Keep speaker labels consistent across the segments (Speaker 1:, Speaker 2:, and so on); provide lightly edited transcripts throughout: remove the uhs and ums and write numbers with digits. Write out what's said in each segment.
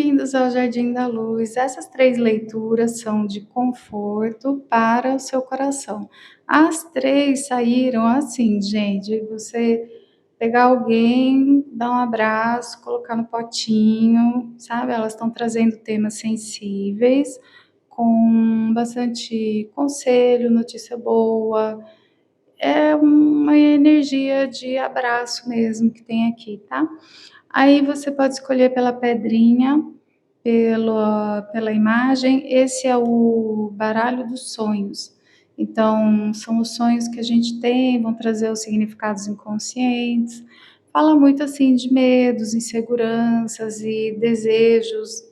Speaker 1: Bem-vindos ao Jardim da Luz. Essas 3 leituras são de conforto para o seu coração. As 3 saíram assim, gente, você pegar alguém, dar um abraço, colocar no potinho, sabe, elas estão trazendo temas sensíveis, com bastante conselho, notícia boa, é uma energia de abraço mesmo que tem aqui, tá. Aí você pode escolher pela pedrinha, pela imagem. Esse é o baralho dos sonhos. Então, são os sonhos que a gente tem, vão trazer os significados inconscientes. Fala muito assim de medos, inseguranças e desejos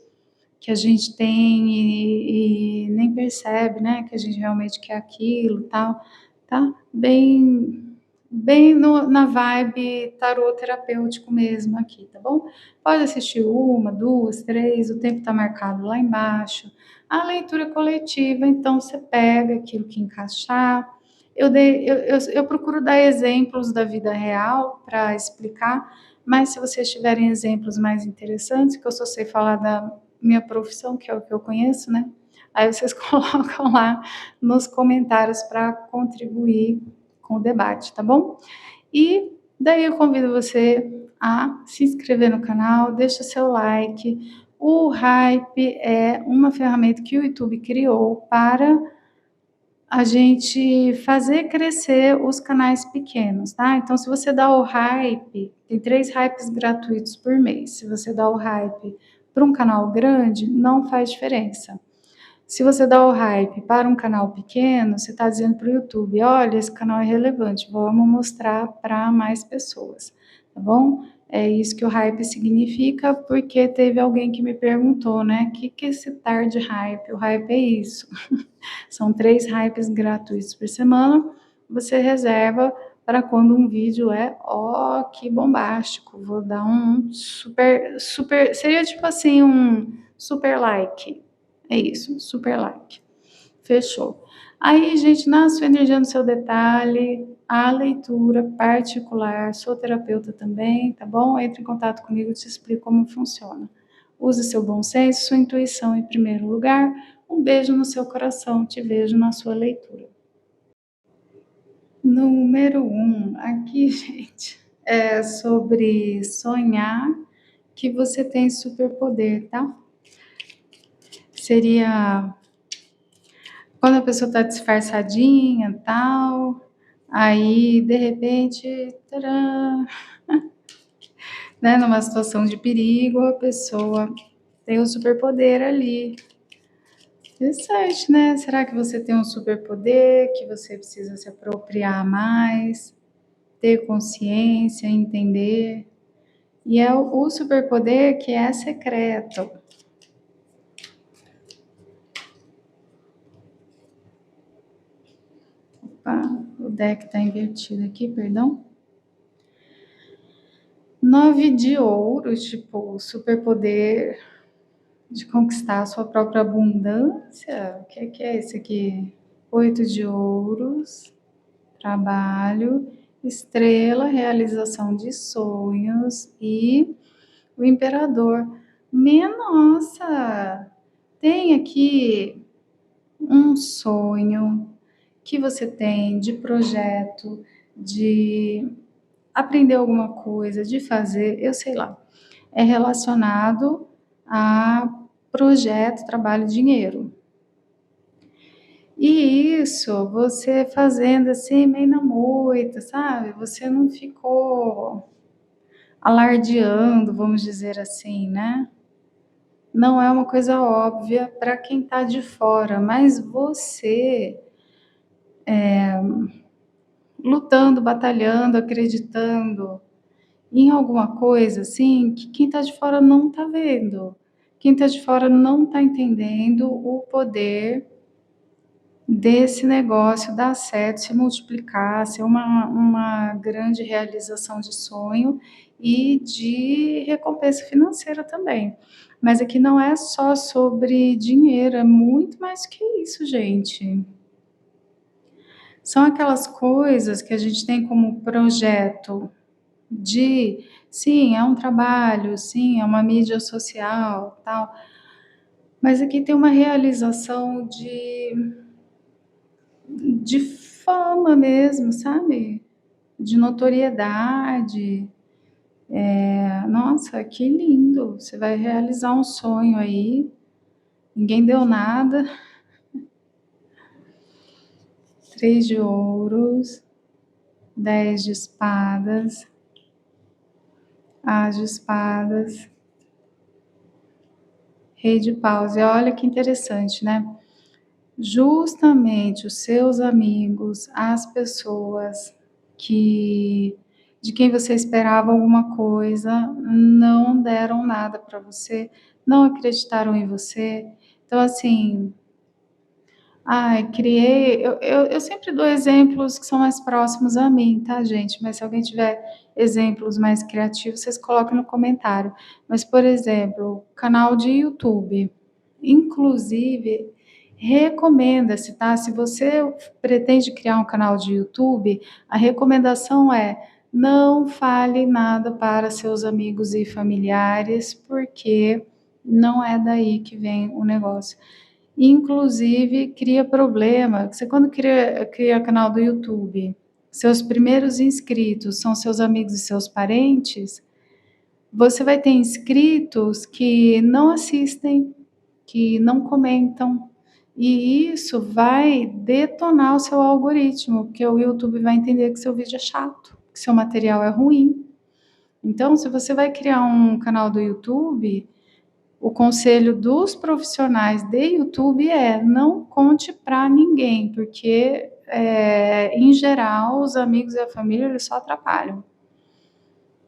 Speaker 1: que a gente tem e nem percebe, né, que a gente realmente quer aquilo, tal, tá? Bem na vibe tarô terapêutico mesmo aqui, tá bom? Pode assistir 1, 2, 3, o tempo tá marcado lá embaixo. A leitura coletiva, então você pega aquilo que encaixar. Eu procuro dar exemplos da vida real para explicar, mas se vocês tiverem exemplos mais interessantes, que eu só sei falar da minha profissão, que é o que eu conheço, né? Aí vocês colocam lá nos comentários para contribuir com o debate, tá bom? E daí eu convido você a se inscrever no canal, deixa seu like. O Hype é uma ferramenta que o YouTube criou para a gente fazer crescer os canais pequenos, tá? Então, se você dá o Hype, tem 3 Hypes gratuitos por mês. Se você dá o Hype para um canal grande, não faz diferença. Se você dá o Hype para um canal pequeno, você está dizendo para o YouTube: olha, esse canal é relevante, vamos mostrar para mais pessoas, tá bom? É isso que o Hype significa, porque teve alguém que me perguntou, né? O que é esse tar de Hype? O Hype é isso. São 3 Hypes gratuitos por semana. Você reserva para quando um vídeo é, ó, que bombástico. Vou dar um super, seria tipo assim, um super like. É isso, super like. Fechou. Aí, gente, na sua energia, no seu detalhe, a leitura particular, sou terapeuta também, tá bom? Entre em contato comigo, eu te explico como funciona. Use seu bom senso, sua intuição em primeiro lugar. Um beijo no seu coração, te vejo na sua leitura. Número 1, aqui, gente, é sobre sonhar que você tem superpoder, tá? Seria quando a pessoa tá disfarçadinha, tal, aí de repente, tcharam, né, numa situação de perigo, a pessoa tem um superpoder ali. Interessante, né? Será que você tem um superpoder que você precisa se apropriar mais, ter consciência, entender? E é o superpoder que é secreto. Opa, o deck tá invertido aqui, perdão. 9 de ouros, tipo, superpoder de conquistar a sua própria abundância. O que é esse aqui? 8 de ouros, trabalho, estrela, realização de sonhos e o imperador. Minha nossa! Tem aqui um sonho que você tem de projeto, de aprender alguma coisa, de fazer, eu sei lá. É relacionado a projeto, trabalho, dinheiro. E isso, você fazendo assim, meio na moita, sabe? Você não ficou alardeando, vamos dizer assim, né? Não é uma coisa óbvia para quem está de fora, mas você lutando, batalhando, acreditando em alguma coisa assim que quem está de fora não está vendo. Quem está de fora não está entendendo o poder desse negócio dar certo, se multiplicar, ser uma grande realização de sonho e de recompensa financeira também. Mas aqui não é só sobre dinheiro, é muito mais que isso, gente. São aquelas coisas que a gente tem como projeto de Sim, é um trabalho, sim, é uma mídia social, tal, mas aqui tem uma realização de fama mesmo, sabe? De notoriedade. Nossa, que lindo! Você vai realizar um sonho aí, ninguém deu nada. 3 de ouros, 10 de espadas, as de espadas, rei de paus. E olha que interessante, né? Justamente os seus amigos, as pessoas que de quem você esperava alguma coisa, não deram nada para você, não acreditaram em você. Então, assim, ai, criei. Eu sempre dou exemplos que são mais próximos a mim, tá, gente? Mas se alguém tiver exemplos mais criativos, vocês coloquem no comentário. Mas, por exemplo, canal de YouTube. Inclusive, recomenda-se, tá? Se você pretende criar um canal de YouTube, a recomendação é não fale nada para seus amigos e familiares, porque não é daí que vem o negócio. Inclusive, cria problema. Você quando cria canal do YouTube, seus primeiros inscritos são seus amigos e seus parentes, você vai ter inscritos que não assistem, que não comentam, e isso vai detonar o seu algoritmo, porque o YouTube vai entender que seu vídeo é chato, que seu material é ruim. Então, se você vai criar um canal do YouTube, o conselho dos profissionais de YouTube é não conte para ninguém, porque em geral os amigos e a família eles só atrapalham.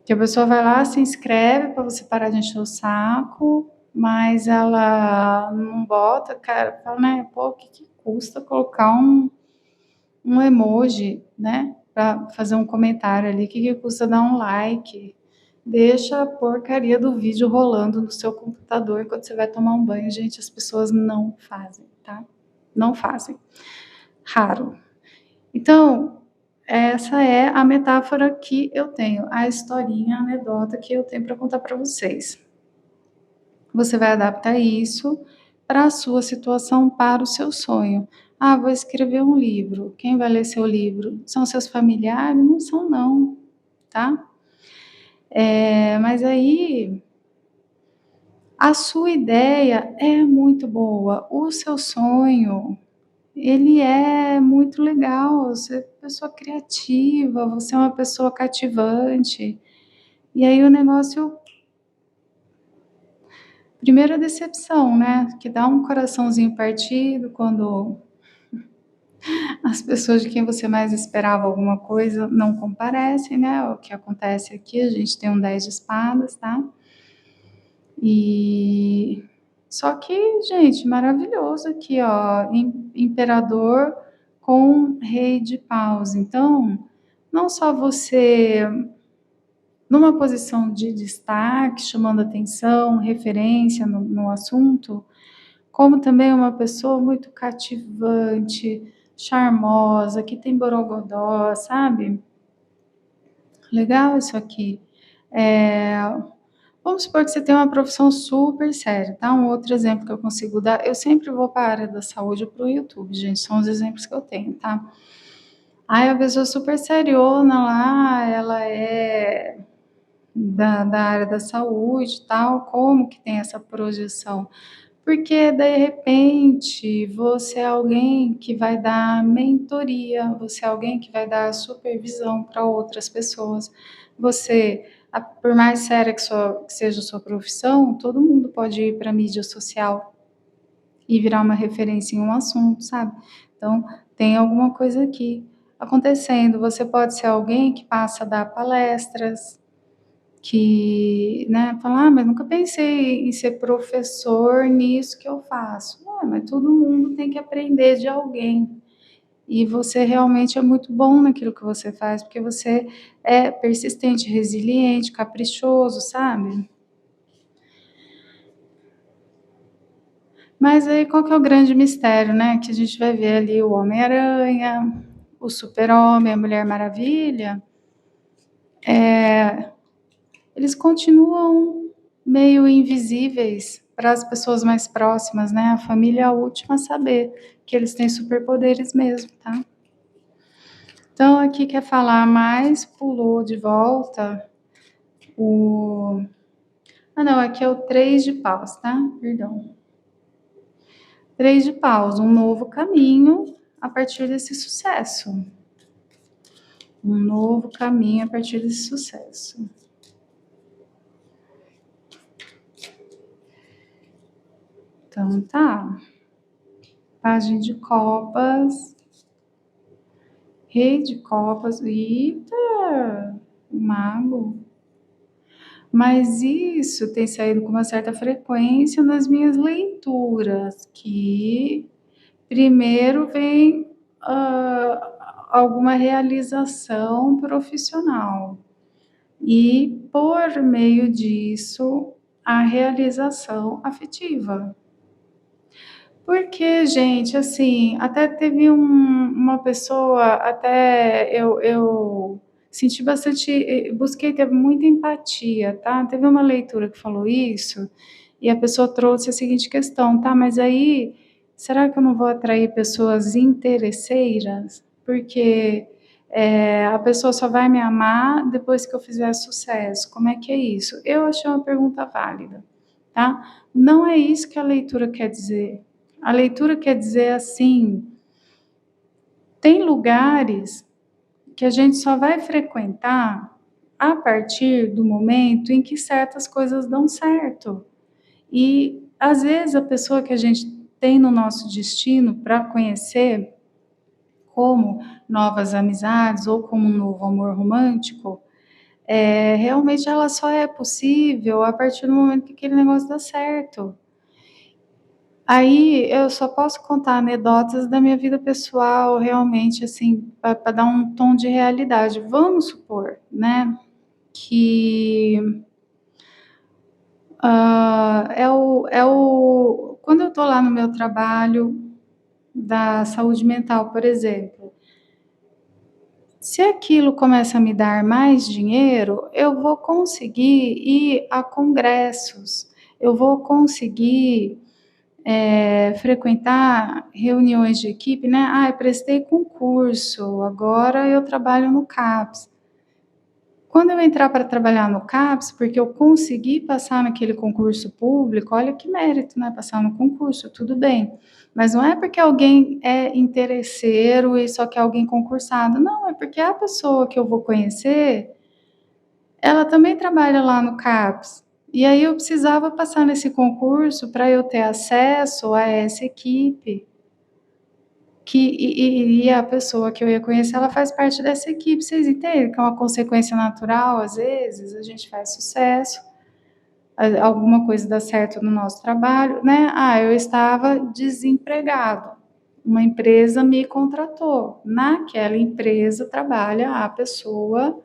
Speaker 1: Que a pessoa vai lá, se inscreve para você parar de encher o saco, mas ela não bota, cara, fala, né? Pô, o que custa colocar um emoji, né? Para fazer um comentário ali, o que custa dar um like? Deixa a porcaria do vídeo rolando no seu computador enquanto você vai tomar um banho. Gente, as pessoas não fazem, tá? Não fazem. Raro. Então, essa é a metáfora que eu tenho, a historinha, a anedota que eu tenho para contar para vocês. Você vai adaptar isso para a sua situação, para o seu sonho. Ah, vou escrever um livro. Quem vai ler seu livro? São seus familiares? Não são, não, tá? Mas aí a sua ideia é muito boa, o seu sonho, ele é muito legal, você é uma pessoa criativa, você é uma pessoa cativante, e aí o negócio, primeiro a decepção, né, que dá um coraçãozinho partido quando as pessoas de quem você mais esperava alguma coisa não comparecem, né, o que acontece aqui, a gente tem um 10 de espadas, tá? E só que, gente, maravilhoso aqui, ó, imperador com rei de paus. Então, não só você numa posição de destaque, chamando atenção, referência no assunto, como também uma pessoa muito cativante, charmosa, que tem borogodó, sabe? Legal isso aqui. É, Vamos supor que você tem uma profissão super séria, tá? Um outro exemplo que eu consigo dar, eu sempre vou para a área da saúde ou para o YouTube, gente, são os exemplos que eu tenho, tá? Aí a pessoa super seriona lá, ela é da área da saúde e tal, como que tem essa projeção? Porque de repente você é alguém que vai dar mentoria, você é alguém que vai dar supervisão para outras pessoas. Você, por mais séria que seja a sua profissão, todo mundo pode ir para a mídia social e virar uma referência em um assunto, sabe? Então, tem alguma coisa aqui acontecendo. Você pode ser alguém que passa a dar palestras, que, né, fala, mas nunca pensei em ser professor nisso que eu faço. Mas todo mundo tem que aprender de alguém. E você realmente é muito bom naquilo que você faz, porque você é persistente, resiliente, caprichoso, sabe? Mas aí qual que é o grande mistério, né? Que a gente vai ver ali o Homem-Aranha, o Super-Homem, a Mulher Maravilha. eles continuam meio invisíveis para as pessoas mais próximas, né, a família é a última a saber que eles têm superpoderes mesmo, tá. Então aqui quer falar mais, pulou de volta o não, aqui é o 3 de paus, tá, perdão. 3 de paus, um novo caminho a partir desse sucesso. Um novo caminho a partir desse sucesso. Então tá. Pajem de copas. Rei de copas. Eita! Mago. Mas isso tem saído com uma certa frequência nas minhas leituras, que primeiro vem alguma realização profissional e, por meio disso, a realização afetiva. Porque, gente, assim, até teve uma pessoa, até eu senti bastante, busquei ter muita empatia, tá? Teve uma leitura que falou isso, e a pessoa trouxe a seguinte questão, tá? Mas aí, será que eu não vou atrair pessoas interesseiras? Porque a pessoa só vai me amar depois que eu fizer sucesso. Como é que é isso? Eu achei uma pergunta válida, tá? Não é isso que a leitura quer dizer. A leitura quer dizer assim, tem lugares que a gente só vai frequentar a partir do momento em que certas coisas dão certo. E às vezes a pessoa que a gente tem no nosso destino para conhecer, como novas amizades ou como um novo amor romântico, realmente ela só é possível a partir do momento que aquele negócio dá certo. Aí eu só posso contar anedotas da minha vida pessoal, realmente, assim, para dar um tom de realidade. Vamos supor, né, que quando eu estou lá no meu trabalho da saúde mental, por exemplo, se aquilo começa a me dar mais dinheiro, eu vou conseguir ir a congressos, eu vou conseguir frequentar reuniões de equipe, né? Ah, eu prestei concurso, agora eu trabalho no CAPS. Quando eu entrar para trabalhar no CAPS, porque eu consegui passar naquele concurso público, olha que mérito, né? Passar no concurso, tudo bem. Mas não é porque alguém é interesseiro e só quer alguém concursado. Não, é porque a pessoa que eu vou conhecer, ela também trabalha lá no CAPS. E aí eu precisava passar nesse concurso para eu ter acesso a essa equipe. E a pessoa que eu ia conhecer, ela faz parte dessa equipe. Vocês entendem que é uma consequência natural, às vezes, a gente faz sucesso, alguma coisa dá certo no nosso trabalho, né? Ah, eu estava desempregado. Uma empresa me contratou. Naquela empresa trabalha a pessoa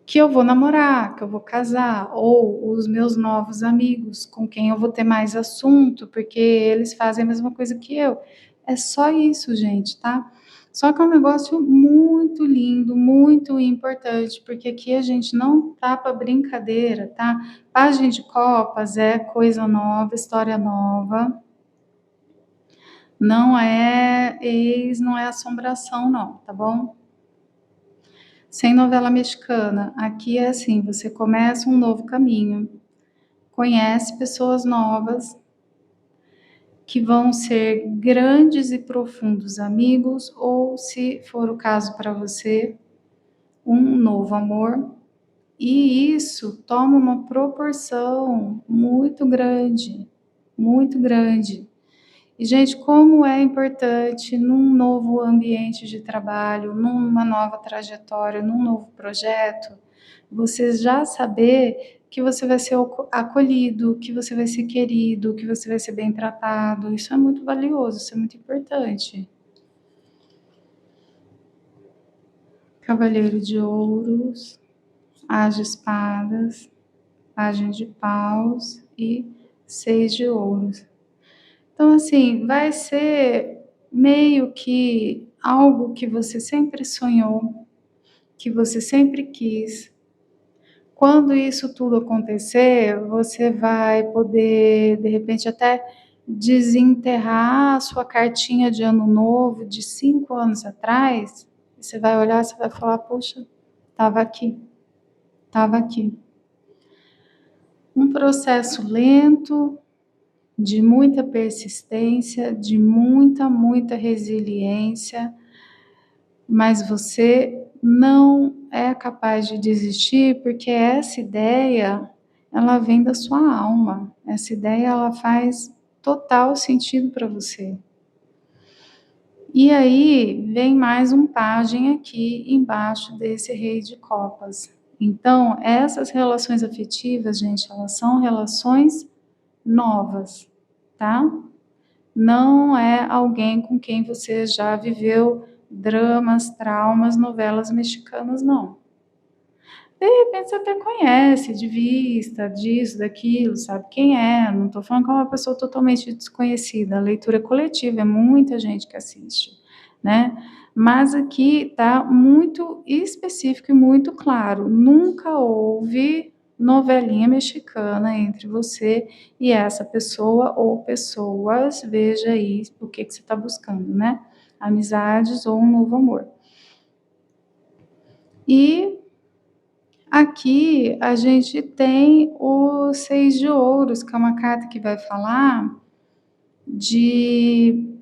Speaker 1: que eu vou namorar, que eu vou casar, ou os meus novos amigos, com quem eu vou ter mais assunto, porque eles fazem a mesma coisa que eu. É só isso, gente, tá? Só que é um negócio muito lindo, muito importante, porque aqui a gente não tá para brincadeira, tá? Página de copas é coisa nova, história nova. Não é ex, não é assombração, não, tá bom? Sem novela mexicana, aqui é assim, você começa um novo caminho, conhece pessoas novas que vão ser grandes e profundos amigos ou, se for o caso para você, um novo amor. E isso toma uma proporção muito grande, muito grande. E, gente, como é importante num novo ambiente de trabalho, numa nova trajetória, num novo projeto, você já saber que você vai ser acolhido, que você vai ser querido, que você vai ser bem tratado. Isso é muito valioso, isso é muito importante. Cavaleiro de ouros, as de espadas, pajem de paus e 6 de ouros. Então, assim, vai ser meio que algo que você sempre sonhou, que você sempre quis, Quando isso tudo acontecer, você vai poder, de repente, até desenterrar a sua cartinha de ano novo de 5 anos atrás, e você vai olhar, você vai falar: "Puxa, estava aqui, estava aqui". Um processo lento, de muita persistência, de muita resiliência, mas você não é capaz de desistir, porque essa ideia, ela vem da sua alma. Essa ideia, ela faz total sentido para você. E aí vem mais um pajem aqui embaixo desse rei de copas. Então, essas relações afetivas, gente, elas são relações novas, tá? Não é alguém com quem você já viveu dramas, traumas, novelas mexicanas, não. De repente você até conhece de vista, disso, daquilo, sabe quem é, não estou falando que é uma pessoa totalmente desconhecida, a leitura é coletiva, é muita gente que assiste, né. Mas aqui tá muito específico e muito claro, nunca houve novelinha mexicana entre você e essa pessoa ou pessoas, veja aí o que você está buscando, né, amizades ou um novo amor. E aqui a gente tem o 6 de ouros, que é uma carta que vai falar de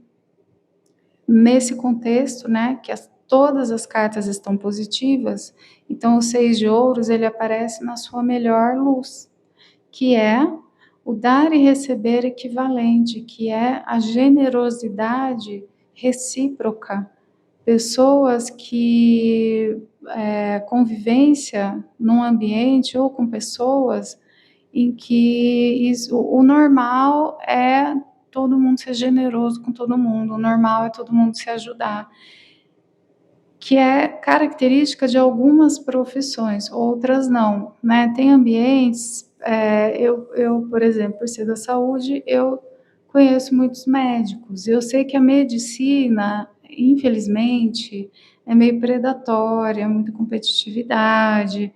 Speaker 1: nesse contexto, né, que todas as cartas estão positivas, então o 6 de ouros ele aparece na sua melhor luz, que é o dar e receber equivalente, que é a generosidade recíproca. Pessoas que, convivência num ambiente ou com pessoas em que o normal é todo mundo ser generoso com todo mundo, o normal é todo mundo se ajudar, que é característica de algumas profissões, outras não, né. Tem ambientes, eu, por exemplo, por ser da saúde, eu conheço muitos médicos, eu sei que a medicina, infelizmente, é meio predatória, muita competitividade.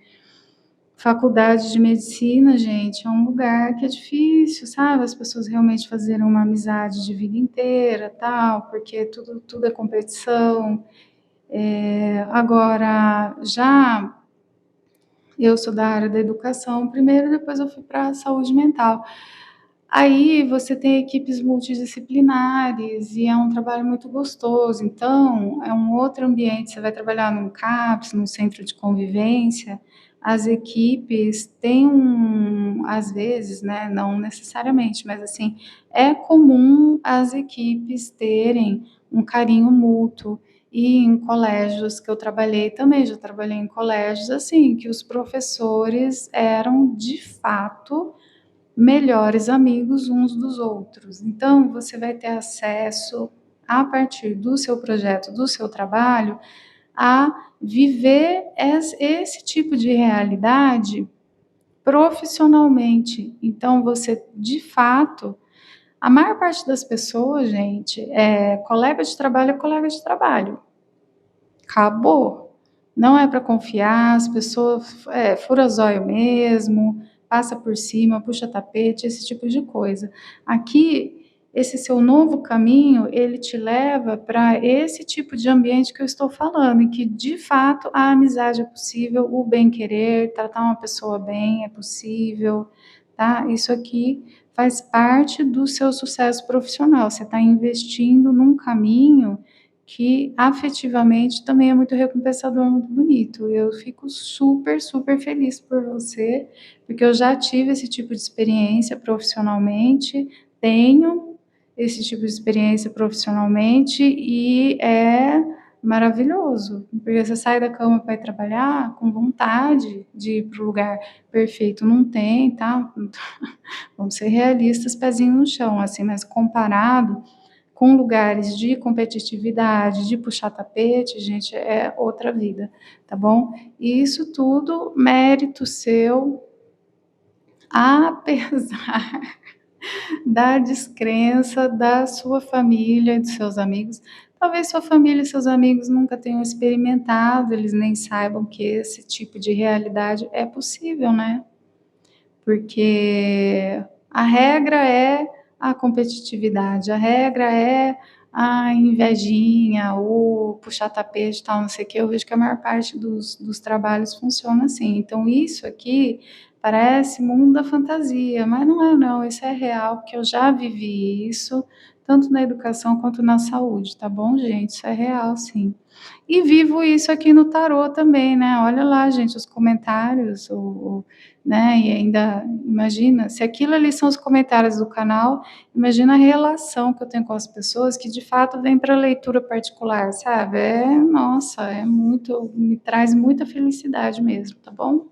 Speaker 1: Faculdade de medicina, gente, é um lugar que é difícil, sabe, as pessoas realmente fazerem uma amizade de vida inteira, tal, porque tudo é competição. Agora, já eu sou da área da educação primeiro, depois eu fui para a saúde mental. Aí você tem equipes multidisciplinares e é um trabalho muito gostoso, então é um outro ambiente, você vai trabalhar num CAPS, num centro de convivência, as equipes têm às vezes, né, não necessariamente, mas assim, é comum as equipes terem um carinho mútuo. E em colégios que eu trabalhei também, já trabalhei em colégios assim, que os professores eram de fato melhores amigos uns dos outros. Então, você vai ter acesso, a partir do seu projeto, do seu trabalho, a viver esse tipo de realidade profissionalmente. Então, você, de fato, a maior parte das pessoas, gente, colega de trabalho é colega de trabalho. Acabou. Não é para confiar, as pessoas, fura zóio mesmo, passa por cima, puxa tapete, esse tipo de coisa. Aqui, esse seu novo caminho, ele te leva para esse tipo de ambiente que eu estou falando, em que de fato a amizade é possível, o bem-querer, tratar uma pessoa bem é possível, tá. Isso aqui faz parte do seu sucesso profissional, você está investindo num caminho que afetivamente também é muito recompensador, muito bonito. Eu fico super, super feliz por você, porque eu já tive esse tipo de experiência profissionalmente, tenho esse tipo de experiência profissionalmente e é maravilhoso, porque você sai da cama para ir trabalhar com vontade de ir para o lugar perfeito, não tem, tá? Vamos ser realistas, pezinho no chão, assim, mas comparado com lugares de competitividade, de puxar tapete, gente, é outra vida, tá bom? E isso tudo mérito seu, apesar da descrença da sua família e dos seus amigos, Talvez sua família e seus amigos nunca tenham experimentado, eles nem saibam que esse tipo de realidade é possível, né? Porque a regra é a competitividade, a regra é a invejinha, o puxar tapete, tal, não sei o que. Eu vejo que a maior parte dos trabalhos funciona assim. Então, isso aqui parece mundo da fantasia, mas não é, não. Isso é real, porque eu já vivi isso, tanto na educação quanto na saúde, tá bom, gente? Isso é real, sim. E vivo isso aqui no tarô também, né? Olha lá, gente, os comentários, né? E ainda imagina, se aquilo ali são os comentários do canal, imagina a relação que eu tenho com as pessoas que de fato vêm para leitura particular, sabe? Nossa, é muito, me traz muita felicidade mesmo, tá bom?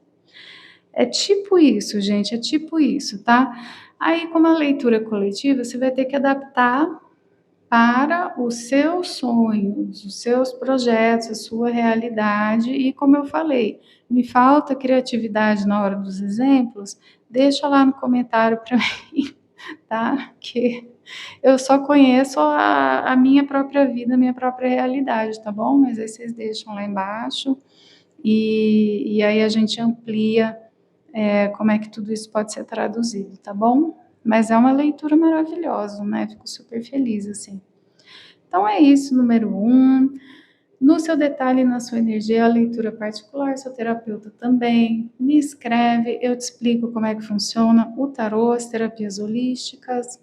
Speaker 1: É tipo isso, gente, é tipo isso, tá? Aí, como a leitura é coletiva, você vai ter que adaptar para os seus sonhos, os seus projetos, a sua realidade. E como eu falei, me falta criatividade na hora dos exemplos, deixa lá no comentário para mim, tá? Que eu só conheço a minha própria vida, a minha própria realidade, tá bom? Mas aí vocês deixam lá embaixo e aí a gente amplia como é que tudo isso pode ser traduzido, tá bom? Mas é uma leitura maravilhosa, né? Fico super feliz, assim. Então é isso, número 1. No seu detalhe, na sua energia, a leitura particular, seu terapeuta também. Me escreve, eu te explico como é que funciona o tarô, as terapias holísticas.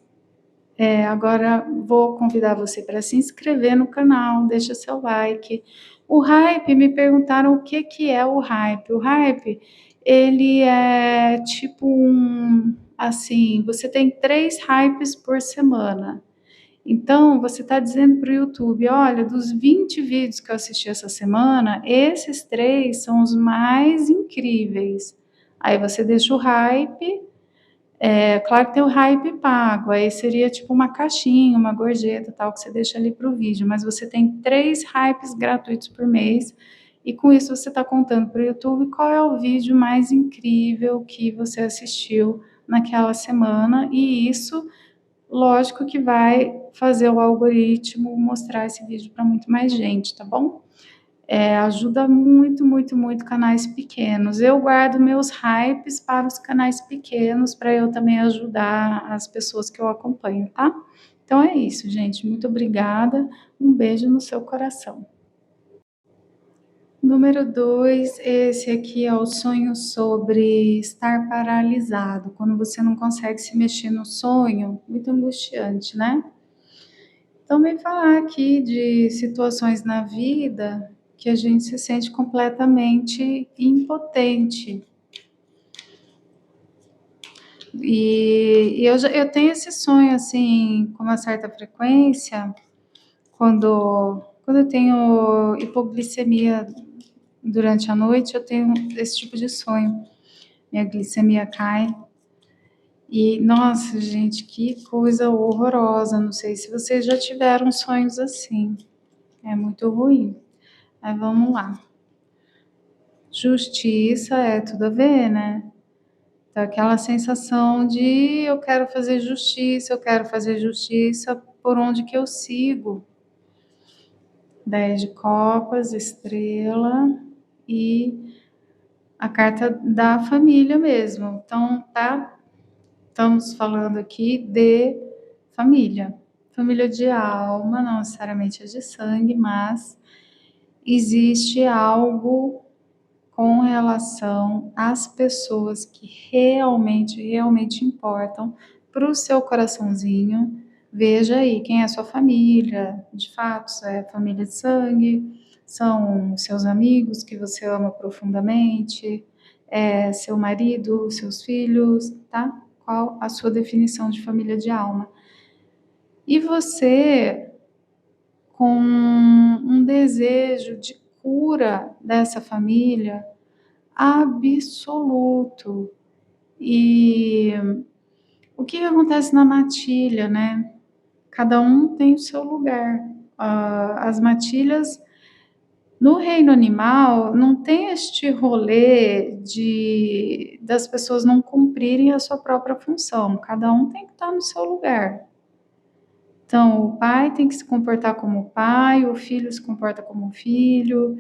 Speaker 1: Agora vou convidar você para se inscrever no canal, deixa seu like. O hype, me perguntaram o que que é o hype. O hype, ele é tipo assim, você tem 3 hypes por semana. Então, você está dizendo para o YouTube: olha, dos 20 vídeos que eu assisti essa semana, esses 3 são os mais incríveis. Aí você deixa o hype, claro que tem o hype pago, aí seria tipo uma caixinha, uma gorjeta, tal, que você deixa ali para o vídeo, mas você tem 3 hypes gratuitos por mês, e com isso você está contando para o YouTube qual é o vídeo mais incrível que você assistiu naquela semana, e isso lógico que vai fazer o algoritmo mostrar esse vídeo para muito mais gente, tá bom? Ajuda muito, muito, muito canais pequenos. Eu guardo meus hypes para os canais pequenos, para eu também ajudar as pessoas que eu acompanho, tá? Então é isso, gente. Muito obrigada. Um beijo no seu coração. Número 2, esse aqui é o sonho sobre estar paralisado, quando você não consegue se mexer no sonho, muito angustiante, né? Então, vem falar aqui de situações na vida que a gente se sente completamente impotente. E eu tenho esse sonho, assim, com uma certa frequência, quando eu tenho hipoglicemia durante a noite, eu tenho esse tipo de sonho. Minha glicemia cai. E, nossa, gente, que coisa horrorosa. Não sei se vocês já tiveram sonhos assim. É muito ruim. Mas vamos lá. Justiça é tudo a ver, né? Então, aquela sensação de eu quero fazer justiça por onde que eu sigo. 10 de copas, estrela e a carta da família mesmo. Então, tá? Estamos falando aqui de família. Família de alma, não necessariamente é de sangue, mas existe algo com relação às pessoas que realmente, realmente importam para o seu coraçãozinho. Veja aí quem é a sua família, de fato, é família de sangue, são seus amigos que você ama profundamente, é seu marido, seus filhos, tá? Qual a sua definição de família de alma? E você, com um desejo de cura dessa família, absoluto. E o que acontece na matilha, né? Cada um tem o seu lugar. As matilhas no reino animal não tem este rolê das pessoas não cumprirem a sua própria função. Cada um tem que estar no seu lugar. Então, o pai tem que se comportar como pai, o filho se comporta como filho,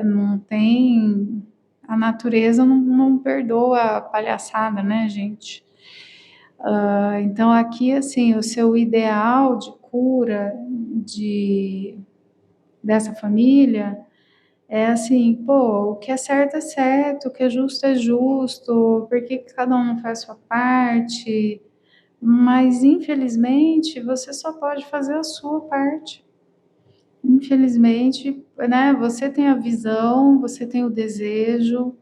Speaker 1: não tem. A natureza não perdoa a palhaçada, né, gente? Então, aqui, assim, o seu ideal de cura dessa família é assim, pô, o que é certo, o que é justo, por que cada um não faz a sua parte? Mas, infelizmente, você só pode fazer a sua parte. Infelizmente, né, você tem a visão, você tem o desejo,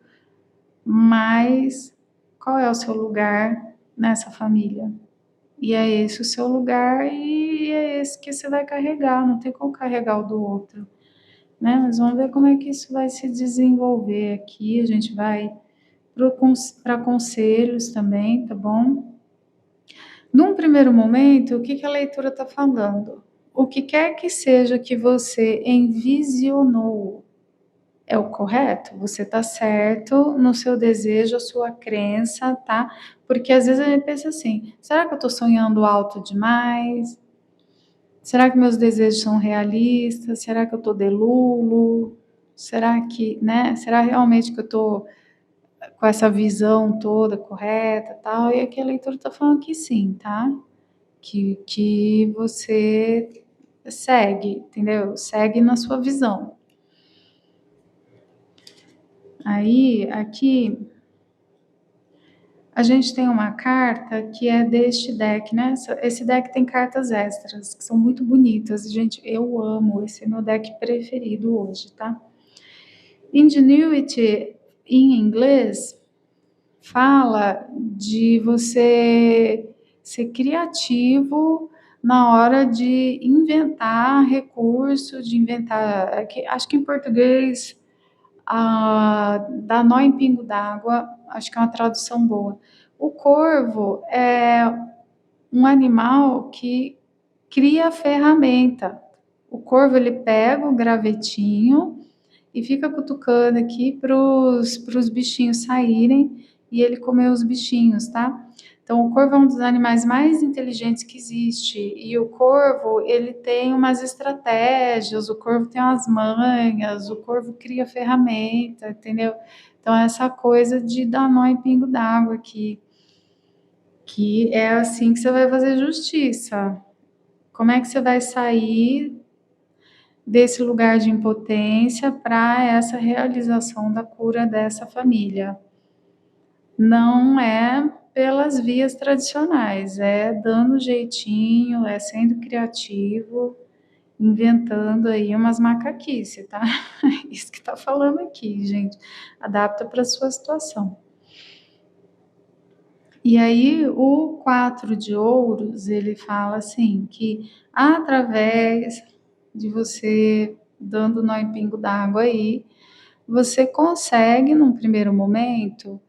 Speaker 1: mas qual é o seu lugar nessa família? E é esse o seu lugar e é esse que você vai carregar, não tem como carregar o do outro, né? Mas vamos ver como é que isso vai se desenvolver aqui. A gente vai para conselhos também, tá bom? Num primeiro momento, o que que a leitura está falando? O que quer que seja que você envisionou é o correto? Você está certo no seu desejo, a sua crença, tá? Porque às vezes a gente pensa assim: será que eu estou sonhando alto demais? Será que meus desejos são realistas? Será que eu estou delulo? Será que, né? Será realmente que eu estou com essa visão toda correta, tal? E aqui a leitura está falando que sim, tá? Que você segue, entendeu? Segue na sua visão. Aí, aqui, a gente tem uma carta que é deste deck, né? Esse deck tem cartas extras, que são muito bonitas. Gente, eu amo, esse é meu deck preferido hoje, tá? Ingenuity, em inglês, fala de você ser criativo na hora de inventar recurso, de inventar. Acho que em português, dá nó em pingo d'água, acho que é uma tradução boa. O corvo é um animal que cria ferramenta. O corvo ele pega o gravetinho e fica cutucando aqui para os bichinhos saírem e ele comer os bichinhos, tá? Então, o corvo é um dos animais mais inteligentes que existe. E o corvo, ele tem umas estratégias, o corvo tem umas manhas, o corvo cria ferramenta, entendeu? Então, essa coisa de dar nó em pingo d'água aqui, que é assim que você vai fazer justiça. Como é que você vai sair desse lugar de impotência para essa realização da cura dessa família? Não é pelas vias tradicionais, é dando jeitinho, é sendo criativo, inventando aí umas macaquices, tá? Isso que tá falando aqui, gente. Adapta para sua situação. E aí, o 4 de ouros, ele fala assim, que através de você dando nó em pingo d'água aí, você consegue, num primeiro momento,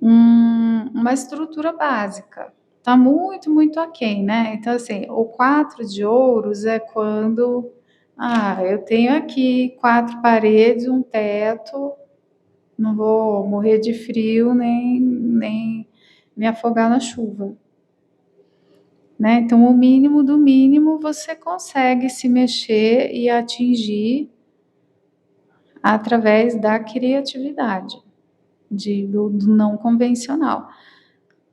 Speaker 1: uma estrutura básica. Tá muito, muito aquém, né? Então, assim, o 4 de ouros é quando, eu tenho aqui 4 paredes, um teto, não vou morrer de frio, nem me afogar na chuva, né? Então, o mínimo do mínimo você consegue se mexer e atingir através da criatividade, do não convencional.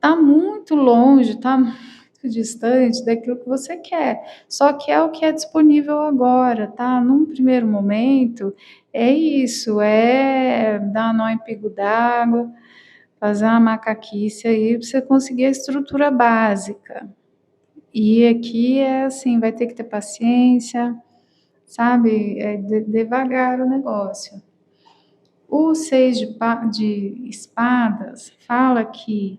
Speaker 1: Tá muito longe, tá muito distante daquilo que você quer. Só que é o que é disponível agora, tá? Num primeiro momento, é isso, é dar nó em pingo d'água, fazer uma macaquice aí para você conseguir a estrutura básica. E aqui é assim, vai ter que ter paciência, sabe? É devagar o negócio. O 6 de espadas fala que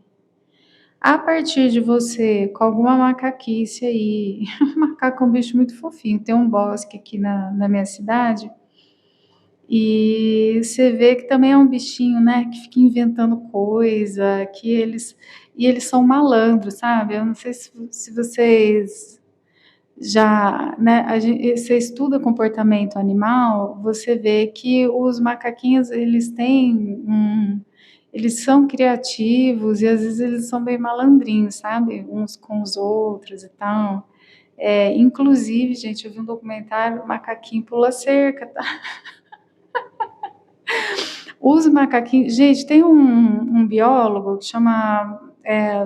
Speaker 1: a partir de você, com alguma macaquice aí, macaco é um bicho muito fofinho, tem um bosque aqui na minha cidade, e você vê que também é um bichinho, né, que fica inventando coisa, e eles são malandros, sabe? Eu não sei se vocês já, né, você estuda comportamento animal, você vê que os macaquinhos, eles têm eles são criativos e às vezes eles são bem malandrinhos, sabe? Uns com os outros e tal. Inclusive, gente, eu vi um documentário, o macaquinho pula cerca, tá? Os macaquinhos. Gente, tem um biólogo que chama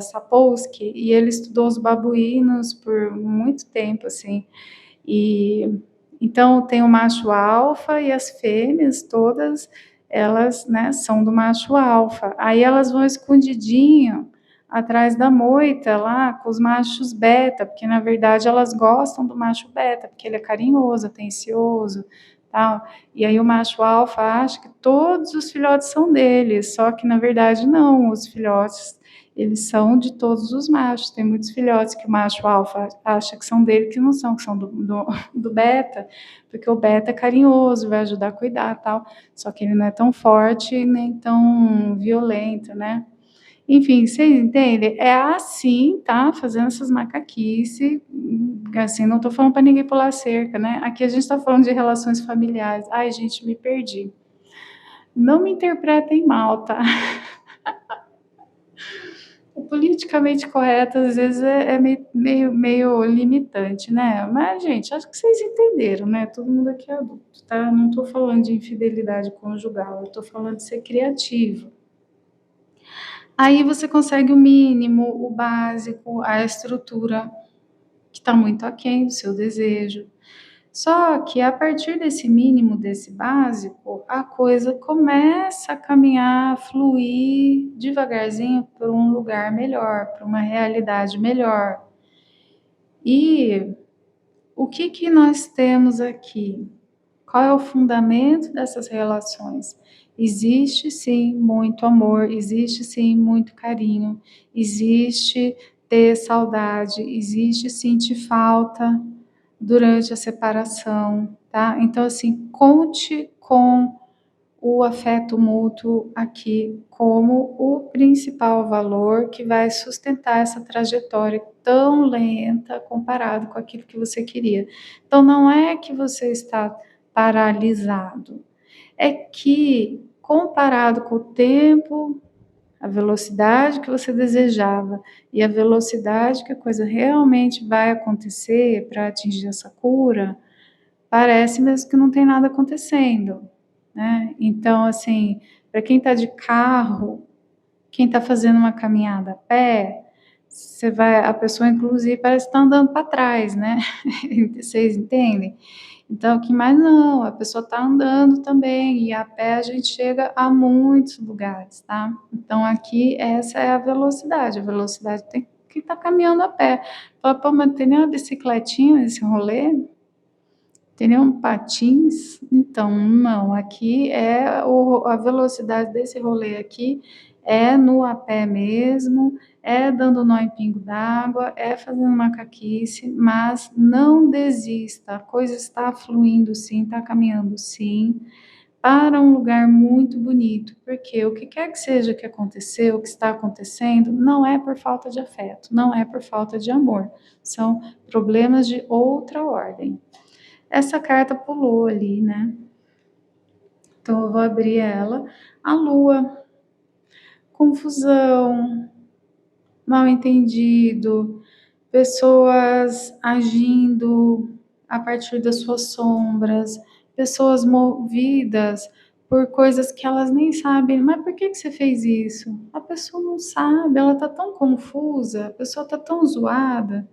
Speaker 1: Sapolsky, e ele estudou os babuínos por muito tempo, assim. E então tem o macho alfa e as fêmeas todas, elas, né, são do macho alfa. Aí elas vão escondidinho atrás da moita lá com os machos beta, porque na verdade elas gostam do macho beta, porque ele é carinhoso, atencioso, tal. E aí o macho alfa acha que todos os filhotes são dele, só que na verdade não, os filhotes eles são de todos os machos. Tem muitos filhotes que o macho alfa acha que são dele, que não são, que são do beta, porque o beta é carinhoso, vai ajudar a cuidar tal. Só que ele não é tão forte nem tão violento, né? Enfim, vocês entendem? É assim, tá? Fazendo essas macaquice, assim, não tô falando para ninguém pular cerca, né? Aqui a gente tá falando de relações familiares. Ai, gente, me perdi. Não me interpretem mal, tá? O politicamente correto, às vezes, é meio limitante, né? Mas, gente, acho que vocês entenderam, né? Todo mundo aqui é adulto, tá? Não estou falando de infidelidade conjugal, eu estou falando de ser criativo. Aí você consegue o mínimo, o básico, a estrutura, que está muito aquém do seu desejo. Só que a partir desse mínimo, desse básico, a coisa começa a caminhar, a fluir devagarzinho para um lugar melhor, para uma realidade melhor. E o que nós temos aqui? Qual é o fundamento dessas relações? Existe sim muito amor, existe sim muito carinho, existe ter saudade, existe sentir falta durante a separação, tá? Então, assim, conte com o afeto mútuo aqui como o principal valor que vai sustentar essa trajetória tão lenta comparado com aquilo que você queria. Então, não é que você está paralisado, é que comparado com o tempo, a velocidade que você desejava e a velocidade que a coisa realmente vai acontecer para atingir essa cura, parece mesmo que não tem nada acontecendo, né? Então, assim, para quem está de carro, quem está fazendo uma caminhada a pé, você vai, a pessoa inclusive parece estar andando para trás, né? Vocês entendem? Então, que mais não, a pessoa está andando também, e a pé a gente chega a muitos lugares, tá? Então, aqui, essa é a velocidade tem que estar caminhando a pé. Fala, pô, mas tem nem uma bicicletinha nesse rolê? Tem nenhum patins? Então, não, aqui a velocidade desse rolê aqui é no a pé mesmo, é dando nó em pingo d'água, é fazendo macaquice, mas não desista, a coisa está fluindo sim, está caminhando sim, para um lugar muito bonito, porque o que quer que seja que aconteceu, o que está acontecendo, não é por falta de afeto, não é por falta de amor, são problemas de outra ordem. Essa carta pulou ali, né? Então eu vou abrir ela. A lua, confusão, mal entendido, pessoas agindo a partir das suas sombras, pessoas movidas por coisas que elas nem sabem. Mas por que você fez isso? A pessoa não sabe, ela tá tão confusa, a pessoa tá tão zoada.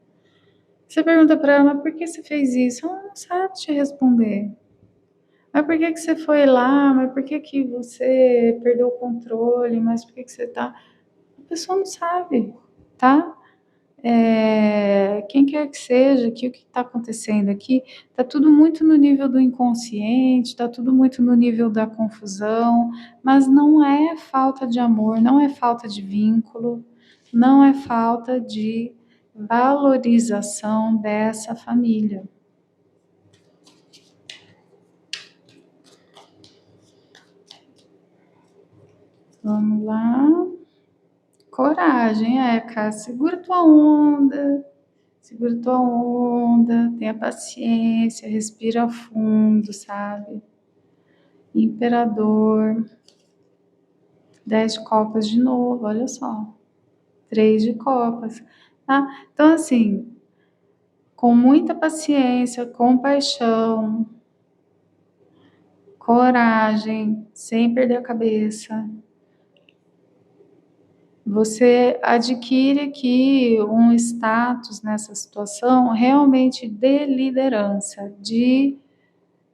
Speaker 1: Você pergunta para ela, mas por que você fez isso? Ela não sabe te responder. Mas por que que você foi lá? Mas por que que você perdeu o controle? Mas por que que você tá... A pessoa não sabe, tá? Quem quer que seja, que o que está acontecendo aqui, está tudo muito no nível do inconsciente, está tudo muito no nível da confusão, mas não é falta de amor, não é falta de vínculo, não é falta de valorização dessa família. Vamos lá. Coragem, cara, segura tua onda, tenha paciência, respira fundo, sabe? Imperador, 10 de copas de novo, olha só. 3 de copas, tá? Então, assim, com muita paciência, compaixão, coragem, sem perder a cabeça, você adquire aqui um status nessa situação realmente de liderança, de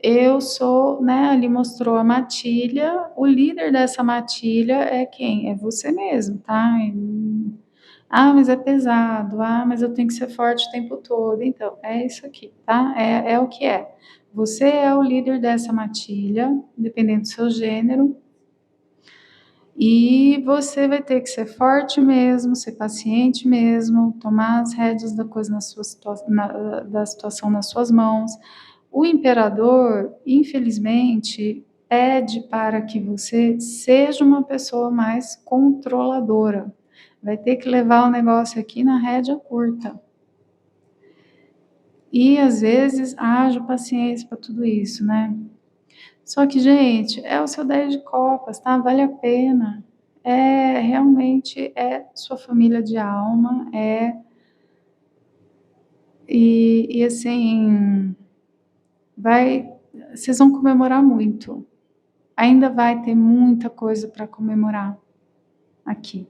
Speaker 1: eu sou, né, ali mostrou a matilha, o líder dessa matilha é quem? É você mesmo, tá? Ah, mas é pesado. Ah, mas eu tenho que ser forte o tempo todo. Então, é isso aqui, tá? É o que é. Você é o líder dessa matilha, dependendo do seu gênero, e você vai ter que ser forte mesmo, ser paciente mesmo, tomar as rédeas da coisa da situação nas suas mãos. O imperador, infelizmente, pede para que você seja uma pessoa mais controladora. Vai ter que levar o negócio aqui na rédea curta. E às vezes haja paciência para tudo isso, né? Só que, gente, é o seu 10 de copas, tá? Vale a pena. Realmente é sua família de alma, e assim, vocês vão comemorar muito. Ainda vai ter muita coisa para comemorar aqui.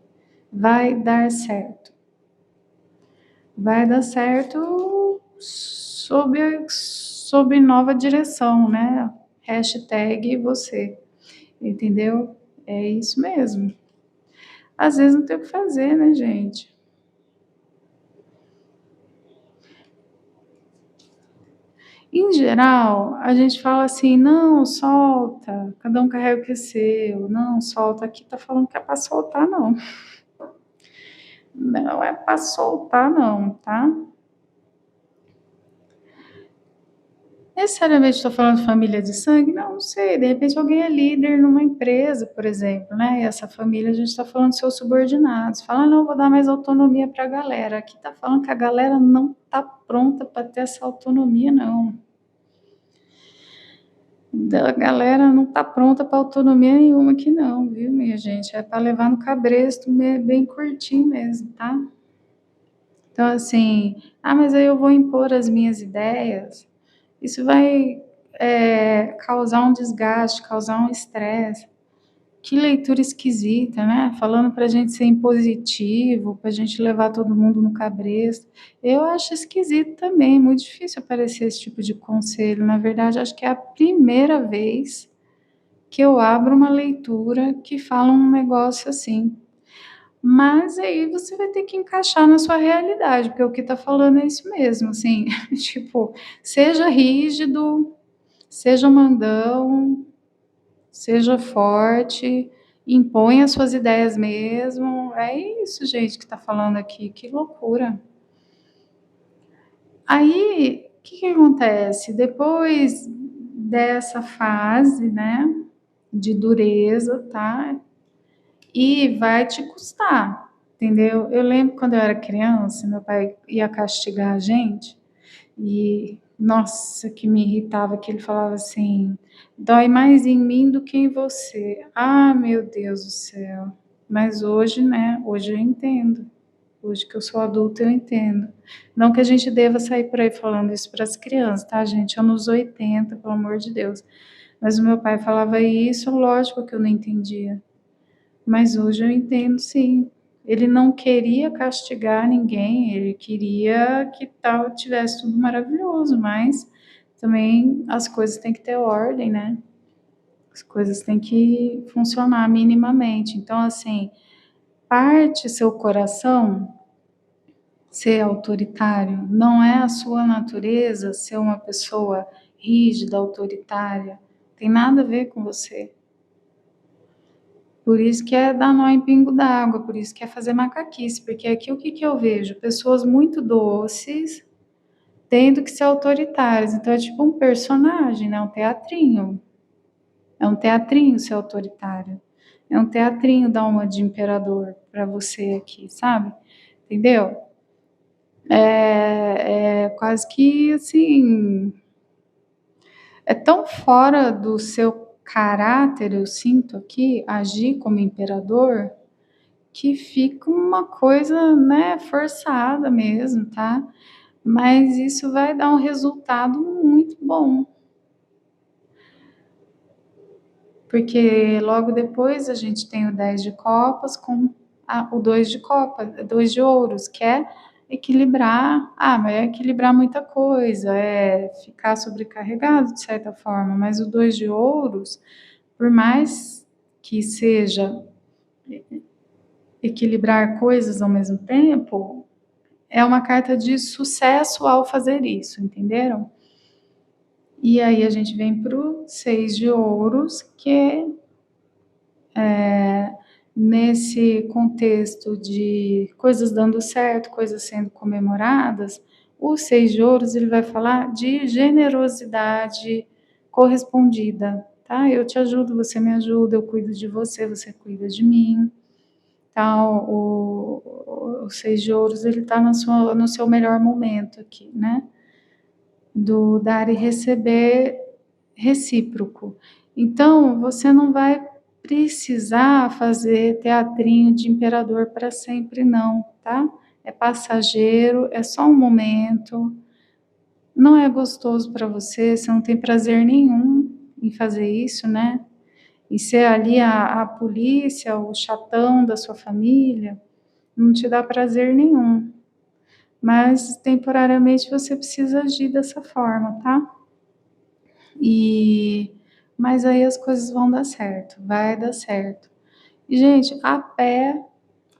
Speaker 1: Vai dar certo. Vai dar certo sob nova direção, né? Hashtag você, entendeu? É isso mesmo. Às vezes não tem o que fazer, né, gente? Em geral, a gente fala assim, não, solta, cada um carrega o que é seu, não, solta, aqui tá falando que é para soltar, não. Não é para soltar, não, tá? Necessariamente estou falando de família de sangue? Não, não sei. De repente alguém é líder numa empresa, por exemplo, né? E essa família a gente está falando de seus subordinados. Fala, não, vou dar mais autonomia para a galera. Aqui está falando que a galera não está pronta para ter essa autonomia, não. A galera não está pronta para autonomia nenhuma aqui, não, viu, minha gente? É para levar no cabresto bem curtinho mesmo, tá? Então, assim, mas aí eu vou impor as minhas ideias. Isso vai causar um desgaste, causar um estresse. Que leitura esquisita, né? Falando para a gente ser impositivo, para a gente levar todo mundo no cabresto. Eu acho esquisito também, muito difícil aparecer esse tipo de conselho. Na verdade, acho que é a primeira vez que eu abro uma leitura que fala um negócio assim. Mas aí você vai ter que encaixar na sua realidade, porque o que está falando é isso mesmo, assim, tipo, seja rígido, seja mandão, seja forte, imponha suas ideias mesmo. É isso, gente, que está falando aqui. Que loucura. Aí, o que acontece? Depois dessa fase, né, de dureza, tá? E vai te custar, entendeu? Eu lembro quando eu era criança, meu pai ia castigar a gente, e nossa, que me irritava que ele falava assim: dói mais em mim do que em você. Ah, meu Deus do céu. Mas hoje, né? Hoje eu entendo. Hoje que eu sou adulta, eu entendo. Não que a gente deva sair por aí falando isso para as crianças, tá, gente? Anos 80, pelo amor de Deus. Mas o meu pai falava isso, lógico que eu não entendia. Mas hoje eu entendo, sim. Ele não queria castigar ninguém, ele queria que tal tivesse tudo maravilhoso, mas também as coisas têm que ter ordem, né? As coisas têm que funcionar minimamente. Então, assim, parte seu coração ser autoritário, não é a sua natureza ser uma pessoa rígida, autoritária, tem nada a ver com você. Por isso que é dar nó em pingo d'água, por isso que é fazer macaquice, porque aqui o que eu vejo? Pessoas muito doces tendo que ser autoritárias. Então é tipo um personagem, né? Um teatrinho. É um teatrinho ser autoritário. É um teatrinho dar uma de imperador para você aqui, sabe? Entendeu? É quase que assim. É tão fora do seu caráter, eu sinto aqui, agir como imperador, que fica uma coisa, né, forçada mesmo, tá? Mas isso vai dar um resultado muito bom, porque logo depois a gente tem o 10 de copas com o 2 de copa, 2 de ouros, que é equilibrar, mas é equilibrar muita coisa, é ficar sobrecarregado de certa forma, mas o 2 de ouros, por mais que seja equilibrar coisas ao mesmo tempo, é uma carta de sucesso ao fazer isso, entenderam? E aí a gente vem para o 6 de ouros, que nesse contexto de coisas dando certo, coisas sendo comemoradas, o 6 de ouros ele vai falar de generosidade correspondida, tá? Eu te ajudo, você me ajuda, eu cuido de você, você cuida de mim. Então, o 6 de ouros ele está no seu melhor momento aqui, né? Do dar e receber recíproco. Então, você não vai precisar fazer teatrinho de imperador para sempre, não, tá? É passageiro, é só um momento, não é gostoso para você, você não tem prazer nenhum em fazer isso, né? E ser ali a polícia, o chatão da sua família, não te dá prazer nenhum. Mas temporariamente você precisa agir dessa forma, tá? Mas aí as coisas vão dar certo, vai dar certo. E, gente, a pé